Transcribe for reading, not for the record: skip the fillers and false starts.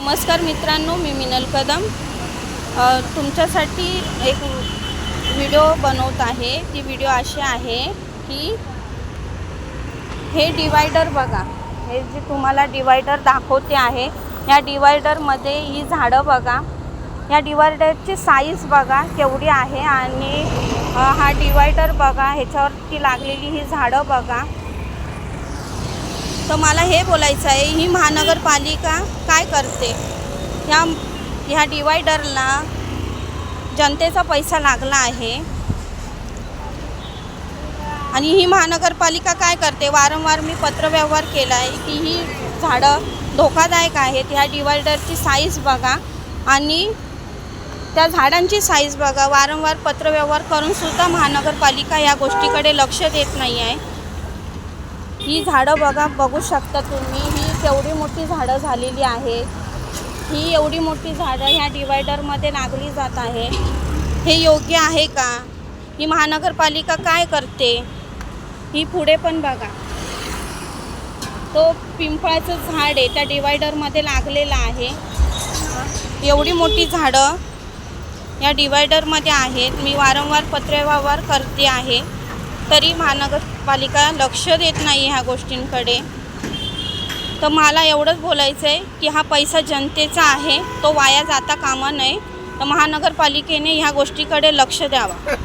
नमस्कार मित्रांनो, मी मिनल कदम तुमच्यासाठी एक व्हिडिओ बनवत आहे। ती व्हिडिओ अशी आहे की हे डिवायडर बघा, हे जे तुम्हाला डिवायडर दाखवते आहे, या डिवायडरमध्ये ही झाडं बघा, या डिवायडरची साईज बघा केवढी आहे आणि हा डिवायडर बघा, ह्याच्यावरती लागलेली ही झाडं बघा। तर मला हे बोलायचं आहे, ही महानगरपालिका काय करते? ह्या डिवायडरला जनतेचा पैसा लागला आहे आणि ही महानगरपालिका काय करते? वारंवार मी पत्रव्यवहार केला आहे की ही झाडं धोकादायक आहेत। ह्या डिवायडरची साईज बघा आणि त्या झाडांची साईज बघा। वारंवार पत्रव्यवहार करूनसुद्धा महानगरपालिका या गोष्टीकडे लक्ष देत नाही आहे। ही झाडं बघा, बघू शकता तुम्ही, ही केवढी मोठी झाडं झालेली आहेत। ही एवढी मोठी झाडं ह्या डिवायडरमध्ये लागली जात आहे। हे योग्य आहे का? ही महानगरपालिका काय करते? ही पुढे पण बघा, तो पिंपळाचं झाड आहे त्या डिवायडरमध्ये लागलेलं आहे। एवढी मोठी झाडं या डिवायडरमध्ये आहेत। मी वारंवार पत्रव्यवहार करते आहे, तरी महानगरपालिका लक्ष देत नाही ह्या गोष्टींकडे। तर मला एवढंच बोलायचं आहे की हा पैसा जनतेचा आहे, तो वाया जाता कामा नये। तर महानगरपालिकेने ह्या गोष्टीकडे लक्ष द्यावा।